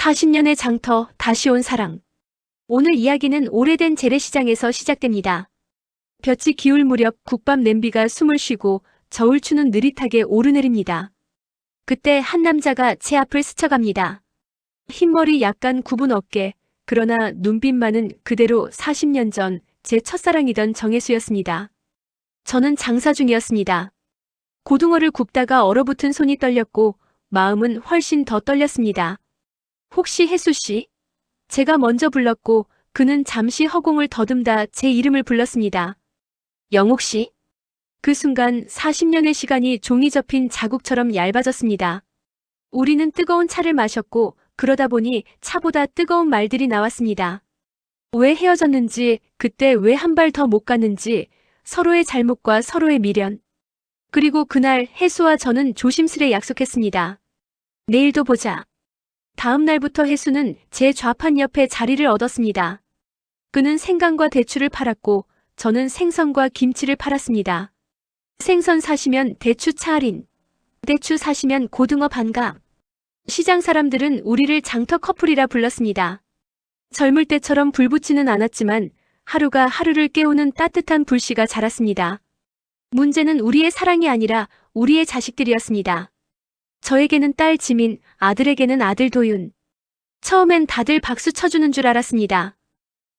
40년의 장터, 다시 온 사랑. 오늘 이야기는 오래된 재래시장에서 시작됩니다. 볕이 기울 무렵 국밥 냄비가 숨을 쉬고 저울추는 느릿하게 오르내립니다. 그때 한 남자가 제 앞을 스쳐갑니다. 흰머리 약간 굽은 어깨, 그러나 눈빛만은 그대로 40년 전 제 첫사랑이던 정혜수였습니다. 저는 장사 중이었습니다. 고등어를 굽다가 얼어붙은 손이 떨렸고 마음은 훨씬 더 떨렸습니다. 혹시 혜수 씨? 제가 먼저 불렀고 그는 잠시 허공을 더듬다 제 이름을 불렀습니다. 영옥 씨? 그 순간 40년의 시간이 종이 접힌 자국처럼 얇아졌습니다. 우리는 뜨거운 차를 마셨고 그러다 보니 차보다 뜨거운 말들이 나왔습니다. 왜 헤어졌는지, 그때 왜 한 발 더 못 갔는지, 서로의 잘못과 서로의 미련. 그리고 그날 혜수와 저는 조심스레 약속했습니다. 내일도 보자. 다음 날부터 혜수는 제 좌판 옆에 자리를 얻었습니다. 그는 생강과 대추를 팔았고 저는 생선과 김치를 팔았습니다. 생선 사시면 대추 차 할인, 대추 사시면 고등어 반값. 시장 사람들은 우리를 장터 커플이라 불렀습니다. 젊을 때처럼 불붙지는 않았지만 하루가 하루를 깨우는 따뜻한 불씨가 자랐습니다. 문제는 우리의 사랑이 아니라 우리의 자식들이었습니다. 저에게는 딸 지민, 아들에게는 아들 도윤. 처음엔 다들 박수 쳐주는 줄 알았습니다.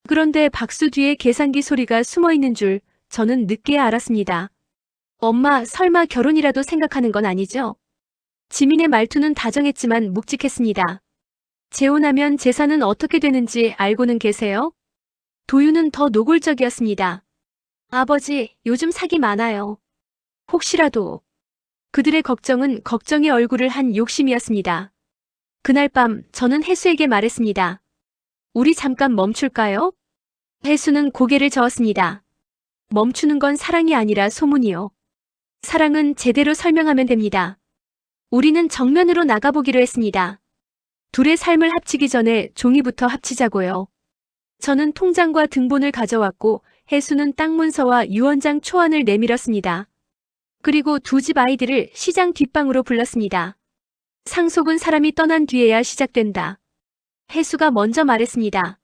그런데 박수 뒤에 계산기 소리가 숨어 있는 줄 저는 늦게 알았습니다. 엄마, 설마 결혼이라도 생각하는 건 아니죠? 지민의 말투는 다정했지만 묵직했습니다. 재혼하면 재산은 어떻게 되는지 알고는 계세요? 도윤은 더 노골적이었습니다. 아버지, 요즘 사기 많아요. 혹시라도. 그들의 걱정은 걱정의 얼굴을 한 욕심이었습니다. 그날 밤 저는 혜수에게 말했습니다. 우리 잠깐 멈출까요? 혜수는 고개를 저었습니다. 멈추는 건 사랑이 아니라 소문이요. 사랑은 제대로 설명하면 됩니다. 우리는 정면으로 나가보기로 했습니다. 둘의 삶을 합치기 전에 종이부터 합치자고요. 저는 통장과 등본을 가져왔고 혜수는 땅 문서와 유언장 초안을 내밀었습니다. 그리고 두 집 아이들을 시장 뒷방으로 불렀습니다. 상속은 사람이 떠난 뒤에야 시작된다. 혜수가 먼저 말했습니다.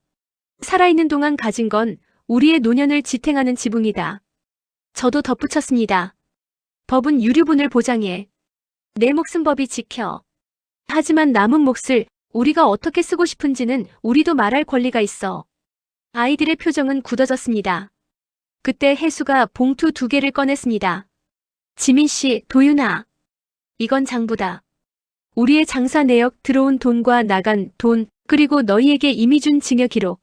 살아있는 동안 가진 건 우리의 노년을 지탱하는 지붕이다. 저도 덧붙였습니다. 법은 유류분을 보장해. 내 목숨 법이 지켜. 하지만 남은 몫을 우리가 어떻게 쓰고 싶은지는 우리도 말할 권리가 있어. 아이들의 표정은 굳어졌습니다. 그때 혜수가 봉투 2개를 꺼냈습니다. 지민 씨, 도윤아. 이건 장부다. 우리의 장사 내역, 들어온 돈과 나간 돈, 그리고 너희에게 이미 준 증여 기록.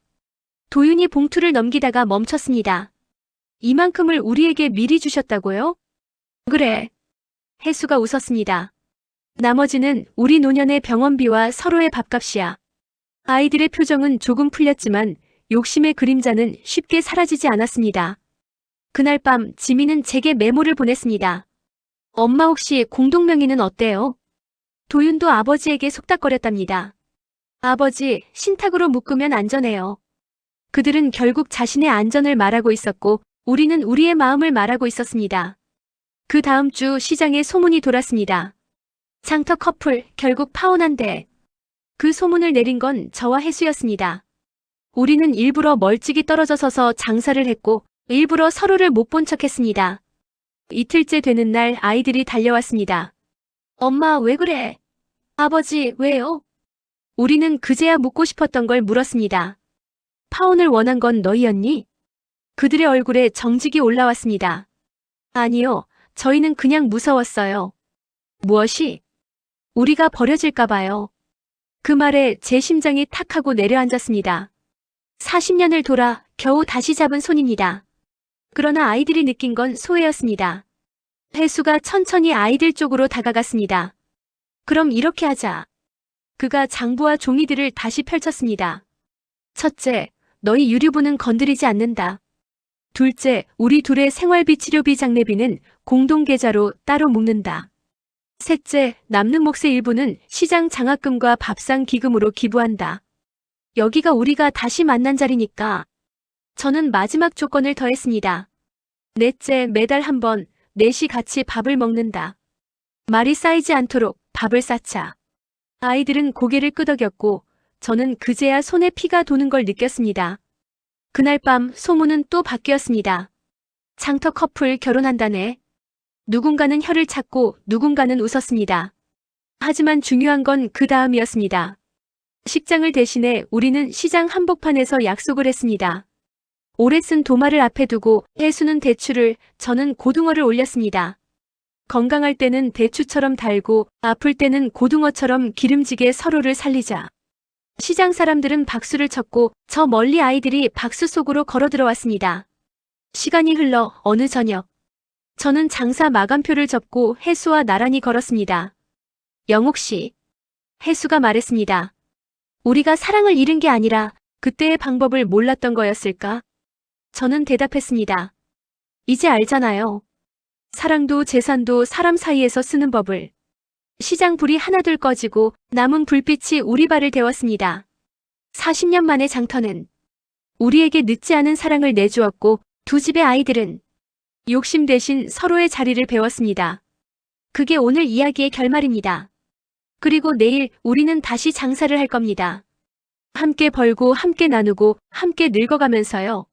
도윤이 봉투를 넘기다가 멈췄습니다. 이만큼을 우리에게 미리 주셨다고요? 그래. 혜수가 웃었습니다. 나머지는 우리 노년의 병원비와 서로의 밥값이야. 아이들의 표정은 조금 풀렸지만 욕심의 그림자는 쉽게 사라지지 않았습니다. 그날 밤 지민은 제게 메모를 보냈습니다. 엄마 혹시 공동명의는 어때요? 도윤도 아버지에게 속닥거렸답니다. 아버지, 신탁으로 묶으면 안전해요. 그들은 결국 자신의 안전을 말하고 있었고 우리는 우리의 마음을 말하고 있었습니다. 그 다음 주 시장에 소문이 돌았습니다. 장터 커플 결국 파혼한대. 그 소문을 내린 건 저와 혜수였습니다. 우리는 일부러 멀찍이 떨어져 서서 장사를 했고 일부러 서로를 못 본 척했습니다. 이틀째 되는 날 아이들이 달려왔습니다. 엄마, 왜 그래? 아버지, 왜요? 우리는 그제야 묻고 싶었던 걸 물었습니다. 파혼을 원한 건 너희였니? 그들의 얼굴에 정직이 올라왔습니다. 아니요, 저희는 그냥 무서웠어요. 무엇이? 우리가 버려질까 봐요. 그 말에 제 심장이 탁 하고 내려앉았습니다. 40년을 돌아 겨우 다시 잡은 손입니다. 그러나 아이들이 느낀 건 소외였습니다. 혜수가 천천히 아이들 쪽으로 다가갔습니다. 그럼 이렇게 하자. 그가 장부와 종이들을 다시 펼쳤습니다. 첫째, 너희 유류분은 건드리지 않는다. 둘째, 우리 둘의 생활비 치료비 장례비는 공동계좌로 따로 묶는다. 셋째, 남는 몫의 일부는 시장 장학금과 밥상 기금으로 기부한다. 여기가 우리가 다시 만난 자리니까. 저는 마지막 조건을 더했습니다. 넷째, 매달 한 번 넷이 같이 밥을 먹는다. 말이 쌓이지 않도록 밥을 쌓자. 아이들은 고개를 끄덕였고 저는 그제야 손에 피가 도는 걸 느꼈습니다. 그날 밤 소문은 또 바뀌었습니다. 장터 커플 결혼한다네. 누군가는 혀를 찾고 누군가는 웃었습니다. 하지만 중요한 건 그 다음이었습니다. 식장을 대신해 우리는 시장 한복판에서 약속을 했습니다. 오래 쓴 도마를 앞에 두고 해수는 대추를, 저는 고등어를 올렸습니다. 건강할 때는 대추처럼 달고 아플 때는 고등어처럼 기름지게 서로를 살리자. 시장 사람들은 박수를 쳤고 저 멀리 아이들이 박수 속으로 걸어 들어왔습니다. 시간이 흘러 어느 저녁. 저는 장사 마감표를 접고 해수와 나란히 걸었습니다. 영옥 씨. 해수가 말했습니다. 우리가 사랑을 잃은 게 아니라 그때의 방법을 몰랐던 거였을까? 저는 대답했습니다. 이제 알잖아요. 사랑도 재산도 사람 사이에서 쓰는 법을. 시장 불이 하나둘 꺼지고 남은 불빛이 우리 발을 데웠습니다. 40년 만의 장터는 우리에게 늦지 않은 사랑을 내주었고 두 집의 아이들은 욕심 대신 서로의 자리를 배웠습니다. 그게 오늘 이야기의 결말입니다. 그리고 내일 우리는 다시 장사를 할 겁니다. 함께 벌고 함께 나누고 함께 늙어가면서요.